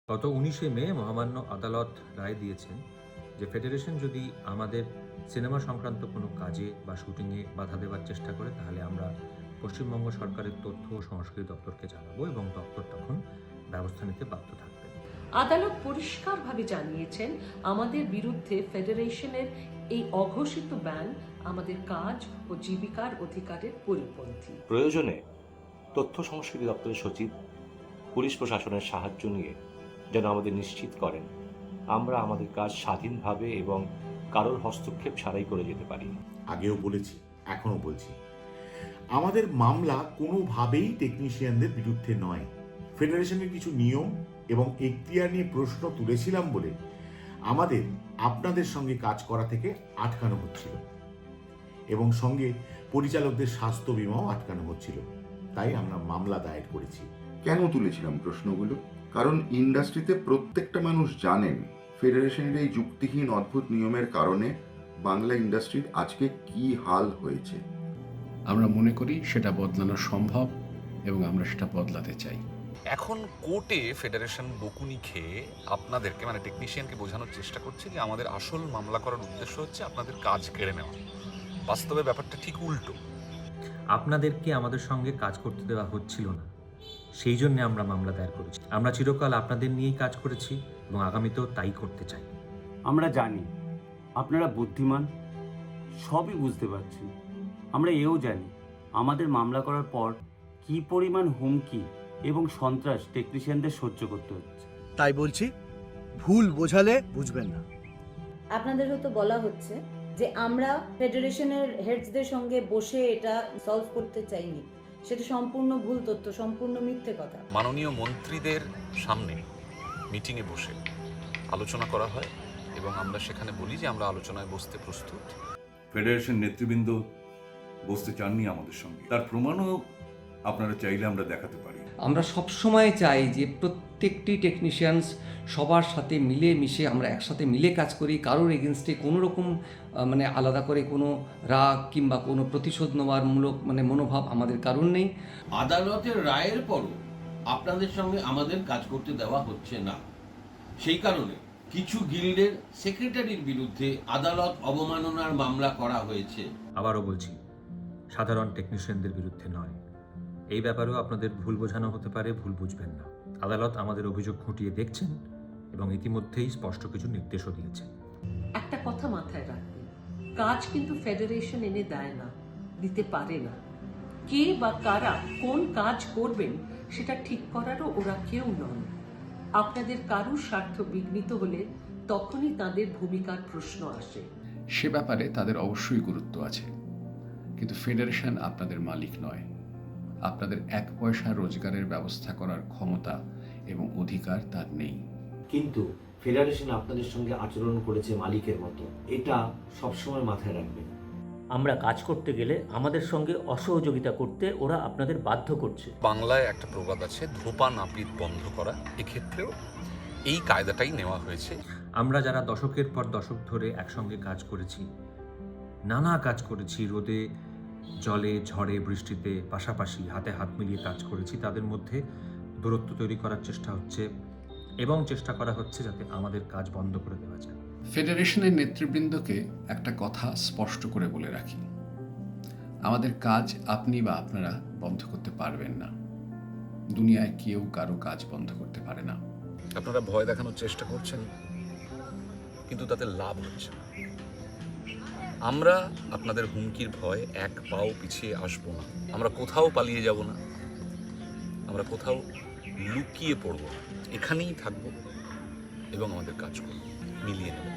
গত 19শে মে মহামান্য আদালত রায় দিয়েছেন যে ফেডারেশন যদি আমাদের সিনেমা সংক্রান্ত কোনো কাজে বা শুটিংয়ে বাধা দেওয়ার চেষ্টা করে তাহলে আমরা পশ্চিমবঙ্গ সরকারের তথ্য ও সংস্কৃতি দপ্তরকে জানাবো এবং দপ্তর তখন ব্যবস্থা নিতে বাধ্য থাকবে। আদালত পরিষ্কারভাবে জানিয়েছেন আমাদের বিরুদ্ধে ফেডারেশনের এই অঘোষিত ব্যান আমাদের কাজ ও জীবিকার অধিকারের পরিপন্থী। প্রয়োজনে তথ্য সংস্কৃতি দপ্তরের সচিব পুলিশ প্রশাসনের সাহায্য নিয়ে যেন আমাদের নিশ্চিত করেন আমরা আমাদের কাজ স্বাধীনভাবে এবং কারোর হস্তক্ষেপ ছাড়াই করে যেতে পারি। আগেও বলেছি, এখনো বলছি, আমাদের মামলা কোনোভাবেই টেকনিশিয়ানদের বিরুদ্ধে নয়। ফেডারেশনের কিছু নিয়ম এবং এখতিয়ার নিয়ে প্রশ্ন তুলেছিলাম বলে আমাদের আপনাদের সঙ্গে কাজ করা থেকে আটকানো হচ্ছিল এবং সঙ্গে পরিচালকদের স্বাস্থ্য বিমাও আটকানো হচ্ছিল। তাই আমরা মামলা দায়ের করেছি। কেন তুলেছিলাম প্রশ্নগুলো? কারণ ইন্ডাস্ট্রিতে প্রত্যেকটা মানুষ জানেন ফেডারেশনের এই যুক্তিহীন অদ্ভুত নিয়মের কারণে বাংলা ইন্ডাস্ট্রির আজকে কি হাল হয়েছে। আমরা মনে করি সেটা বদলানো সম্ভব এবং আমরা সেটা বদলাতে চাই। এখন কোর্টে ফেডারেশন বকুনি খেয়ে আপনাদেরকে মানে টেকনিশিয়ানকে বোঝানোর চেষ্টা করছে যে আমাদের আসল মামলা করার উদ্দেশ্য হচ্ছে আপনাদের কাজ কেড়ে নেওয়া। বাস্তবে ব্যাপারটা ঠিক উল্টো। আপনাদেরকে আমাদের সঙ্গে কাজ করতে দেওয়া হচ্ছিল না, সেই জন্য আমরা মামলা দায়ের করেছি। আমরা চিরকাল আপনাদের নিয়েই কাজ করেছি এবং আগামীতেও তাই করতে চাই। আমরা জানি আপনারা বুদ্ধিমান, সবই বুঝতে পারছেন। আমরা এও জানি আমাদের মামলা করার পর কি পরিমাণ হুমকি এবং সন্ত্রাস টেকনিশিয়ানদের সহ্য করতে হচ্ছে। তাই বলছি, ভুল বোঝালে বুঝবেন না। আপনাদের হয়তো বলা হচ্ছে যে আমরা ফেডারেশনের হেডসদের সঙ্গে বসে এটা সলভ করতে চাইনি, সেটা সম্পূর্ণ ভুল তথ্য, সম্পূর্ণ মিথ্যে কথা। মাননীয় মন্ত্রীদের সামনে মিটিংয়ে বসে আলোচনা করা হয় এবং আমরা সেখানে বলি যে আমরা আলোচনায় বসতে প্রস্তুত। ফেডারেশন নেতৃবৃন্দ বসতে চাননি আমাদের সঙ্গে, তার প্রমাণও আপনারা চাইলে আমরা দেখাতে পারি। আমরা সবসময় চাই যে প্রত্যেকটি টেকনিশিয়ানস সবার সাথে মিলে মিশে আমরা একসাথে মিলে কাজ করি। কারোর এগেনস্টে কোনো রকম আলাদা করে কোনো রাগ কিংবা কোনো প্রতিশোধ নেওয়ার মূলক মনোভাব আমাদের কারণ নেই। আদালতের রায়ের পরও আপনাদের সঙ্গে আমাদের কাজ করতে দেওয়া হচ্ছে না। সেই কারণে কিছু গিল্ডের সেক্রেটারির বিরুদ্ধে আদালত অবমাননার মামলা করা হয়েছে। আবারও বলছি, সাধারণ টেকনিশিয়ানদের বিরুদ্ধে নয়। এই ব্যাপারেও আপনাদের ভুল বোঝানো হতে পারে, ভুল বুঝবেন না। আদালত আমাদের অভিযোগ খুঁটিয়ে দেখছেন এবং ইতিমধ্যেই স্পষ্ট কিছু নির্দেশও দিয়েছেন। একটা কথা মাথায় রাখবেন, কাজ কিন্তু ফেডারেশন এনে দেয় না, দিতে পারে না। কে বা কারা কোন কাজ করবেন সেটা ঠিক করারও ওরা কেউ নন। আপনাদের কারুর স্বার্থ বিঘ্নিত হলে তখনই তাদের ভূমিকার প্রশ্ন আসে। সে ব্যাপারে তাদের অবশ্যই গুরুত্ব আছে, কিন্তু ফেডারেশন আপনাদের মালিক নয়। আপনাদের এক পয়সা রোজগারের ব্যবস্থা করার ক্ষমতা এবং অধিকার তার নেই। কিন্তু ফেডারেশন আপনাদের সঙ্গে আচরণ করেছে মালিকের মতো, এটা সবসময় মাথায় রাখবেন। আমরা কাজ করতে গেলে আমাদের সঙ্গে অসহযোগিতা করতে ওরা আপনাদের বাধ্য করছে। বাংলায় একটা প্রবাদ আছে, ধোপা নাপিত বন্ধ করা। এক্ষেত্রেও এই কায়দাটাই নেওয়া হয়েছে। আমরা যারা দশকের পর দশক ধরে একসঙ্গে কাজ করেছি, নানা কাজ করেছি, রোদে জলে ঝড়ে বৃষ্টিতে পাশাপাশি হাতে হাত মিলিয়ে কাজ করেছি, তাদের মধ্যে দূরত্ব তৈরি করার চেষ্টা হচ্ছে এবং চেষ্টা করা হচ্ছে যাতে আমাদের কাজ বন্ধ করে দেওয়া যায়। ফেডারেশনের নেতৃবৃন্দকে একটা কথা স্পষ্ট করে বলে রাখি, আমাদের কাজ আপনি বা আপনারা বন্ধ করতে পারবেন না। দুনিয়ায় কেউ কারো কাজ বন্ধ করতে পারে না। আপনারা ভয় দেখানোর চেষ্টা করছেন, কিন্তু তাতে লাভ হচ্ছে না। আমরা আপনাদের হুমকির ভয় এক পাও পিছিয়ে আসবো না। আমরা কোথাও পালিয়ে যাব না, আমরা কোথাও লুকিয়ে পড়ব না। এখানেই থাকবো এবং আমাদের কাজ করব, মিলিয়ে নেব।